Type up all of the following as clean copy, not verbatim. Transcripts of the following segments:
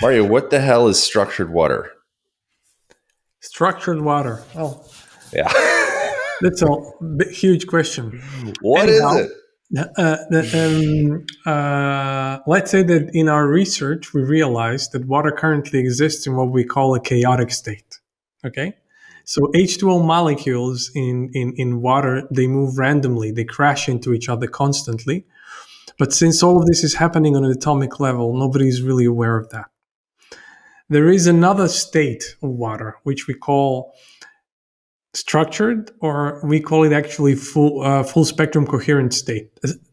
Mario, what the hell is structured water? Structured water. Oh, Yeah. that's a huge question. What is Anyhow, it? let's say that in our research, we realized that water currently exists in what we call a chaotic state. Okay? So H2O molecules in water, they move randomly. They crash into each other constantly. But since all of this is happening on an atomic level, nobody's really aware of that. There is another state of water, which we call structured, or we call it actually full spectrum coherent state.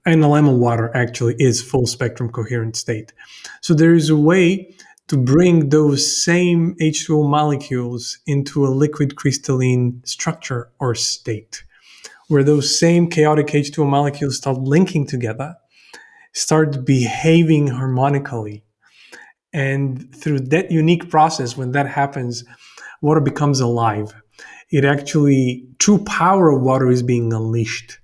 NLM water actually is full spectrum coherent state. So there is a way to bring those same H2O molecules into a liquid crystalline structure or state, where those same chaotic H2O molecules start linking together, start behaving harmonically. And through that unique process, when that happens, water becomes alive. It actually, true power of water is being unleashed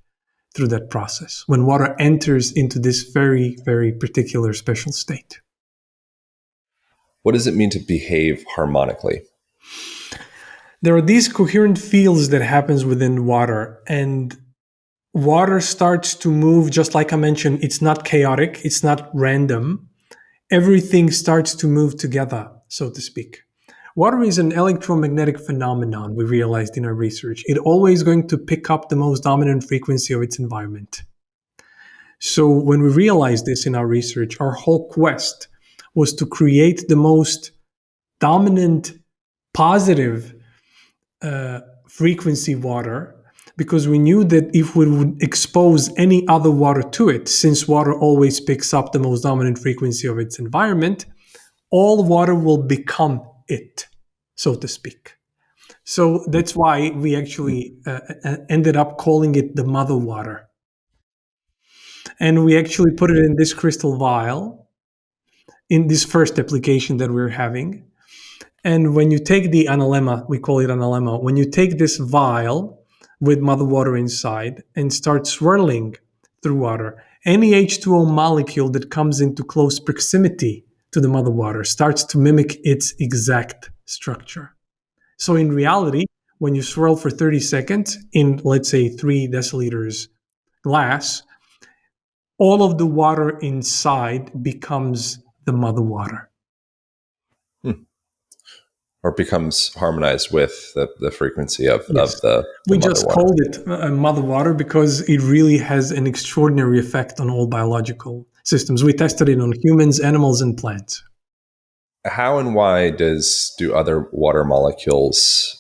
through that process when water enters into this very, very particular special state. What does it mean to behave harmonically? There are these coherent fields that happens within water, and water starts to move, just like I mentioned. It's not chaotic, it's not random. Everything starts to move together, so to speak. Water is an electromagnetic phenomenon, we realized in our research. It's always going to pick up the most dominant frequency of its environment. So when we realized this in our research, our whole quest was to create the most dominant, positive frequency water, because we knew that if we would expose any other water to it, since water always picks up the most dominant frequency of its environment, all water will become it, so to speak. So that's why we actually ended up calling it the mother water. And we actually put it in this crystal vial in this first application that we're having. And when you take the analemma, we call it analemma, when you take this vial with mother water inside and start swirling through water, any H2O molecule that comes into close proximity to the mother water starts to mimic its exact structure. So in reality, when you swirl for 30 seconds in, let's say, 3 deciliters glass, all of the water inside becomes the mother water. Or becomes harmonized with the frequency of Yes. the We mother just water. called it mother water because it really has an extraordinary effect on all biological systems. We tested it on humans, animals, and plants. How and why do other water molecules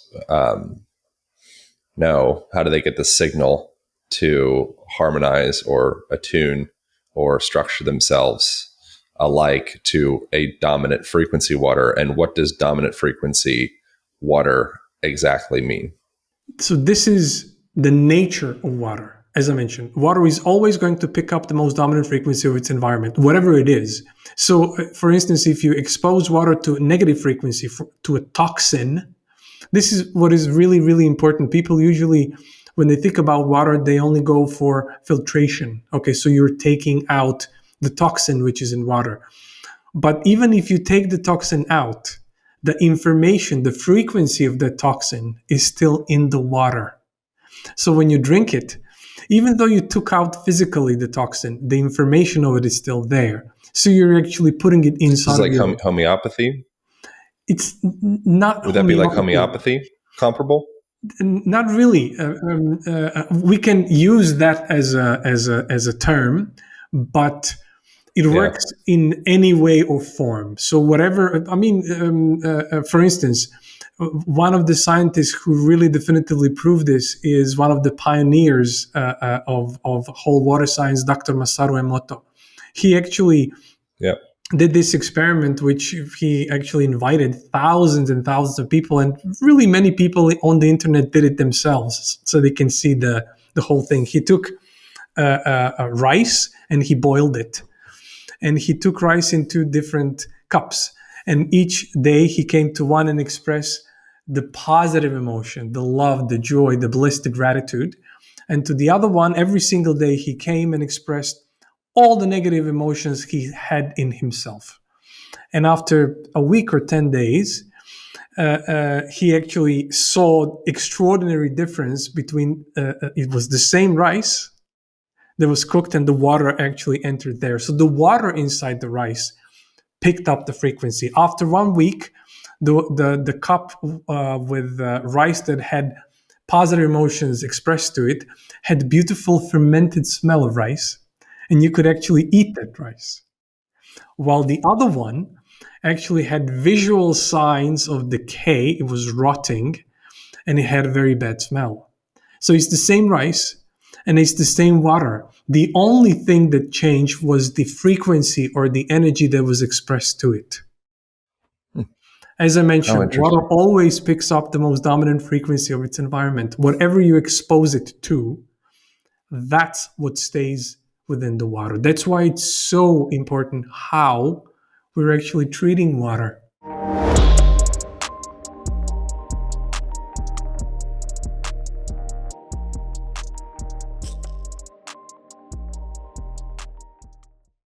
know? How do they get the signal to harmonize or attune or structure themselves alike to a dominant frequency water? And what does dominant frequency water exactly mean? So this is the nature of water. As I mentioned, water is always going to pick up the most dominant frequency of its environment, whatever it is. So, for instance, if you expose water to a negative frequency, to a toxin, this is what is really, really important. People usually, when they think about water, they only go for filtration. Okay, so you're taking out the toxin which is in water. But even if you take the toxin out, the information, the frequency of the toxin is still in the water. So when you drink it, even though you took out physically the toxin, the information of it is still there. So you're actually putting it inside. This is like homeopathy? It's not. Would that be like homeopathy comparable? Not really. We can use that as a term, but it works in any way or form. So whatever, I mean, for instance, one of the scientists who really definitively proved this is one of the pioneers of whole water science, Dr. Masaru Emoto. He actually did this experiment, which he actually invited thousands and thousands of people, and really many people on the internet did it themselves, so they can see the whole thing. He took rice and he boiled it. And he took rice in 2 different cups. And each day he came to one and expressed the positive emotion, the love, the joy, the bliss, the gratitude. And to the other one, every single day he came and expressed all the negative emotions he had in himself. And after a week or 10 days, he actually saw extraordinary difference between it was the same rice that was cooked and the water actually entered there. So the water inside the rice picked up the frequency. After 1 week, the cup with rice that had positive emotions expressed to it had beautiful fermented smell of rice, and you could actually eat that rice. While the other one actually had visual signs of decay, it was rotting, and it had a very bad smell. So it's the same rice and it's the same water. The only thing that changed was the frequency or the energy that was expressed to it. As I Oh, mentioned, water interesting. always picks up the most dominant frequency of its environment. Whatever you expose it to, that's what stays within the water. That's why it's so important how we're actually treating water.